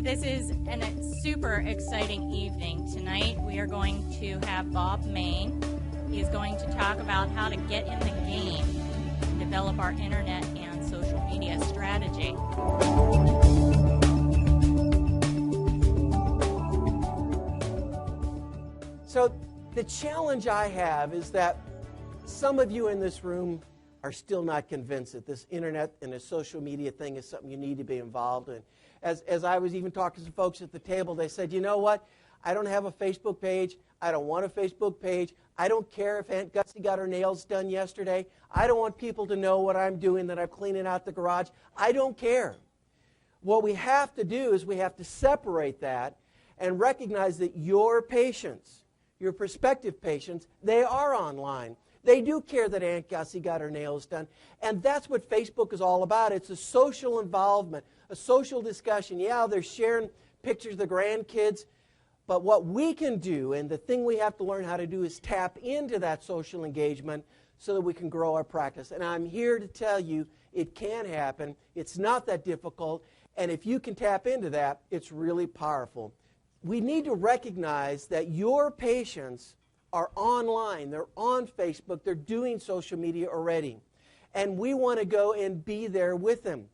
This is a super exciting evening. Tonight we are going to have Bob Main. He is going to talk about how to get in the game and develop our internet and social media strategy. So the challenge I have is that some of you in this room are still not convinced that this internet and this social media thing is something you need to be involved in. As I was even talking to folks at the table, they said, you know what? I don't have a Facebook page. I don't want a Facebook page. I don't care if Aunt Gussie got her nails done yesterday. I don't want people to know what I'm doing, that I'm cleaning out the garage. I don't care. What we have to do is we have to separate that and recognize that your patients, your prospective patients, they are online. They do care that Aunt Gussie got her nails done. And that's what Facebook is all about. It's a social involvement, a social discussion. Yeah, they're sharing pictures of the grandkids. But what we can do, and the thing we have to learn how to do, is tap into that social engagement so that we can grow our practice. And I'm here to tell you it can happen. It's not that difficult. And if you can tap into that, it's really powerful. We need to recognize that your patients are online. They're on Facebook. They're doing social media already. And we want to go and be there with them.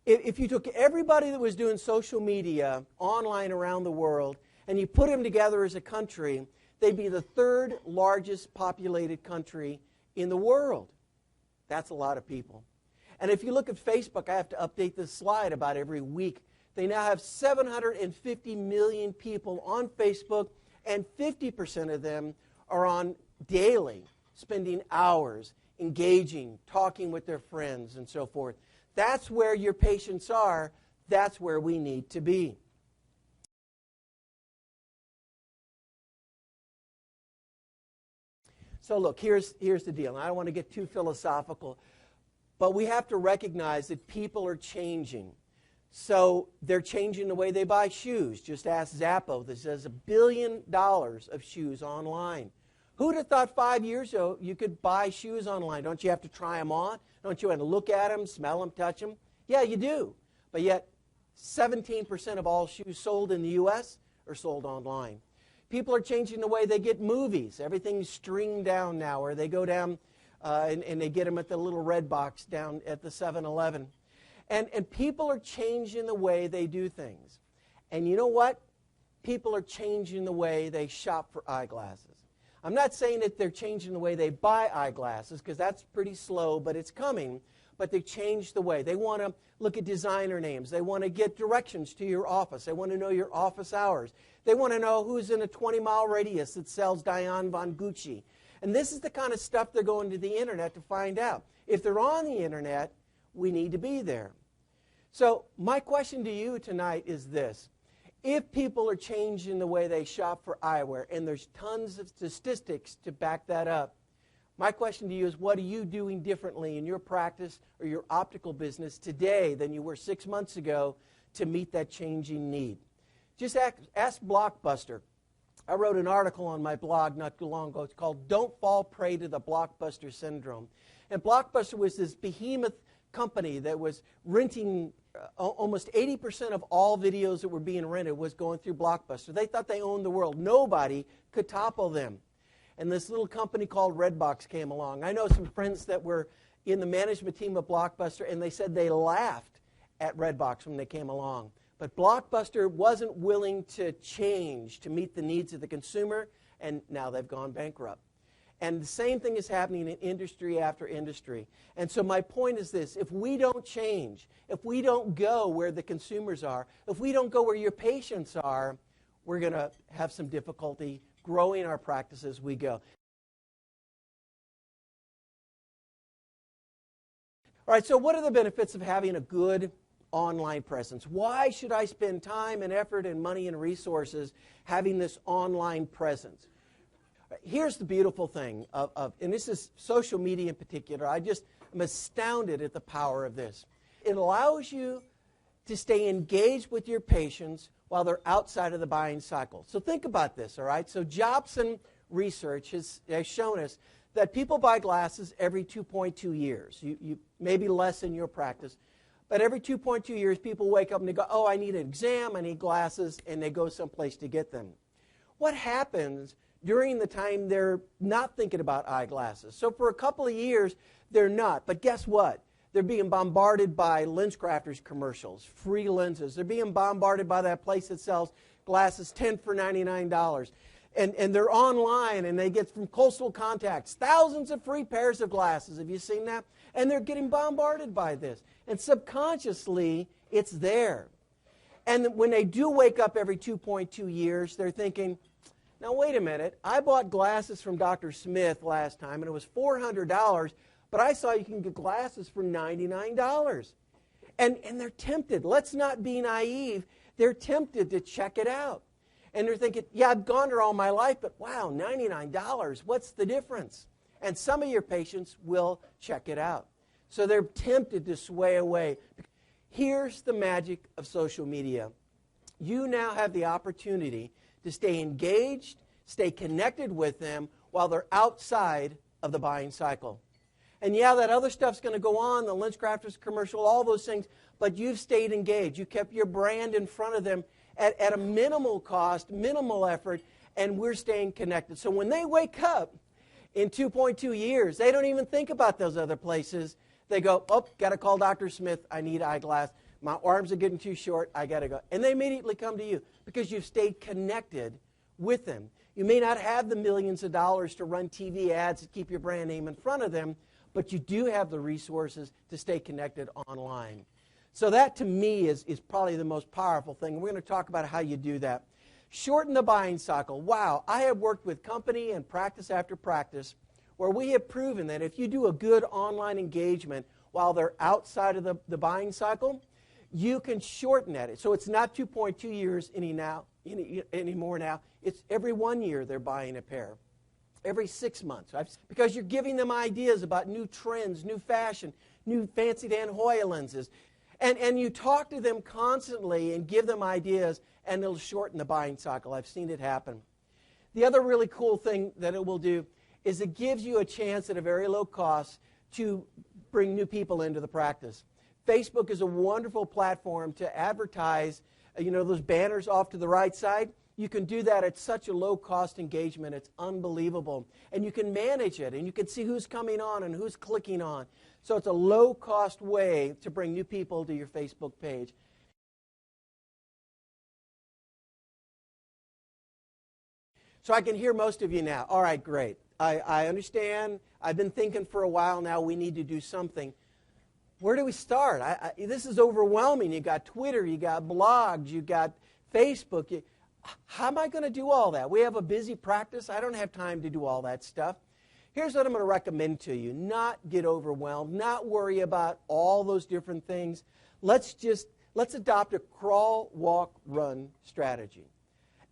If you took everybody that was doing social media online around the world and you put them together as a country, they'd be the third largest populated country in the world. That's a lot of people. And if you look at Facebook, I have to update this slide about every week. They now have 750 million people on Facebook, and 50% of them are on daily, spending hours engaging, talking with their friends, and so forth. That's where your patients are. That's where we need to be. So look, here's the deal. And I don't want to get too philosophical, but we have to recognize that people are changing. So they're changing the way they buy shoes. Just ask Zappos that says $1 billion of shoes online. Who'd have thought 5 years ago you could buy shoes online? Don't you have to try them on? Don't you have to look at them, smell them, touch them? Yeah, you do. But yet 17% of all shoes sold in the U.S. are sold online. People are changing the way they get movies. Everything's stringed down now, or they go down and they get them at the little red box down at the 7-Eleven. And people are changing the way they do things. And you know what? People are changing the way they shop for eyeglasses. I'm not saying that they're changing the way they buy eyeglasses, because that's pretty slow, but it's coming. But they changed the way. They want to look at designer names. They want to get directions to your office. They want to know your office hours. They want to know who's in a 20-mile radius that sells Diane von Gucci. And this is the kind of stuff they're going to the internet to find out. If they're on the internet, we need to be there. So my question to you tonight is this. If people are changing the way they shop for eyewear, and there's tons of statistics to back that up, my question to you is, what are you doing differently in your practice or your optical business today than you were 6 months ago to meet that changing need? Just ask Blockbuster. I wrote an article on my blog not too long ago. It's called Don't Fall Prey to the Blockbuster Syndrome. And Blockbuster was this behemoth company that was renting almost 80% of all videos that were being rented was going through Blockbuster. They thought they owned the world. Nobody could topple them. And this little company called Redbox came along. I know some friends that were in the management team of Blockbuster, and they said they laughed at Redbox when they came along. But Blockbuster wasn't willing to change to meet the needs of the consumer, and now they've gone bankrupt. And the same thing is happening in industry after industry. And so my point is this. If we don't change, if we don't go where the consumers are, if we don't go where your patients are, we're going to have some difficulty growing our practice as we go. All right, so what are the benefits of having a good online presence? Why should I spend time and effort and money and resources having this online presence? Here's the beautiful thing, and this is social media in particular. I just am astounded at the power of this. It allows you to stay engaged with your patients while they're outside of the buying cycle. So think about this, all right? So Jobson research has shown us that people buy glasses every 2.2 years. You maybe less in your practice. But every 2.2 years, people wake up and they go, oh, I need an exam, I need glasses, and they go someplace to get them. What happens during the time they're not thinking about eyeglasses? So for a couple of years, they're not. But guess what? They're being bombarded by LensCrafters commercials, free lenses. They're being bombarded by that place that sells glasses 10 for $99. And they're online, and they get from Coastal Contacts thousands of free pairs of glasses. Have you seen that? And they're getting bombarded by this. And subconsciously, it's there. And when they do wake up every 2.2 years, they're thinking, now wait a minute, I bought glasses from Dr. Smith last time, and it was $400, but I saw you can get glasses for $99. And they're tempted. Let's not be naive. They're tempted to check it out. And they're thinking, yeah, I've gone there all my life, but wow, $99, what's the difference? And some of your patients will check it out. So they're tempted to sway away. Here's the magic of social media. You now have the opportunity to stay engaged, stay connected with them while they're outside of the buying cycle. And yeah, that other stuff's going to go on, the LensCrafters commercial, all those things, but you've stayed engaged. You kept your brand in front of them at a minimal cost, minimal effort, and we're staying connected. So when they wake up in 2.2 years, they don't even think about those other places. They go, oh, got to call Dr. Smith. I need eyeglass. My arms are getting too short. I got to go. And they immediately come to you because you've stayed connected with them. You may not have the millions of dollars to run TV ads to keep your brand name in front of them, but you do have the resources to stay connected online. So that, to me, is probably the most powerful thing. We're going to talk about how you do that. Shorten the buying cycle. Wow, I have worked with company and practice after practice where we have proven that if you do a good online engagement while they're outside of the buying cycle, you can shorten that. So it's not 2.2 years anymore now. It's every 1 year they're buying a pair. Every 6 months. Because you're giving them ideas about new trends, new fashion, new fancy Dan Hoya lenses. And you talk to them constantly and give them ideas, and it'll shorten the buying cycle. I've seen it happen. The other really cool thing that it will do is it gives you a chance at a very low cost to bring new people into the practice. Facebook is a wonderful platform to advertise, those banners off to the right side. You can do that at such a low-cost engagement. It's unbelievable. And you can manage it, and you can see who's coming on and who's clicking on. So it's a low-cost way to bring new people to your Facebook page. So I can hear most of you now. All right, great. I understand. I've been thinking for a while now we need to do something. Where do we start? This is overwhelming. You got Twitter, you got blogs, you got Facebook. How am I going to do all that? We have a busy practice. I don't have time to do all that stuff. Here's what I'm going to recommend to you. Not get overwhelmed. Not worry about all those different things. Let's adopt a crawl, walk, run strategy.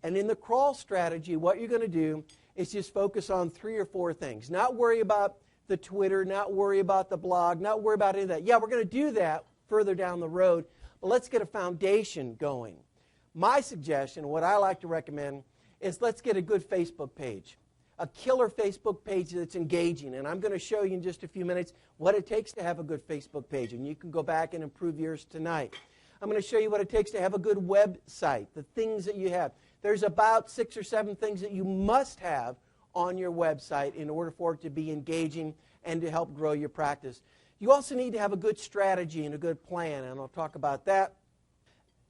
And in the crawl strategy, what you're going to do is just focus on 3 or 4 things. Not worry about the Twitter, not worry about the blog, not worry about any of that. Yeah, we're going to do that further down the road, but let's get a foundation going. My suggestion, what I like to recommend, is let's get a good Facebook page. A killer Facebook page that's engaging. And I'm going to show you in just a few minutes what it takes to have a good Facebook page. And you can go back and improve yours tonight. I'm going to show you what it takes to have a good website, the things that you have. There's about 6 or 7 things that you must have on your website in order for it to be engaging and to help grow your practice. You also need to have a good strategy and a good plan, and I'll talk about that.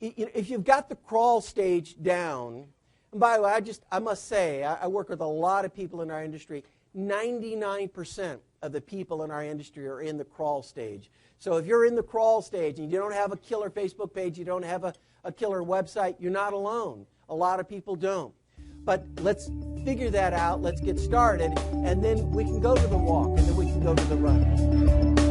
If you've got the crawl stage down, and by the way, I must say, I work with a lot of people in our industry. 99% of the people in our industry are in the crawl stage. So if you're in the crawl stage and you don't have a killer Facebook page, you don't have a killer website, you're not alone. A lot of people don't. But let's figure that out. Let's get started, and then we can go to the walk, and then we can go to the run.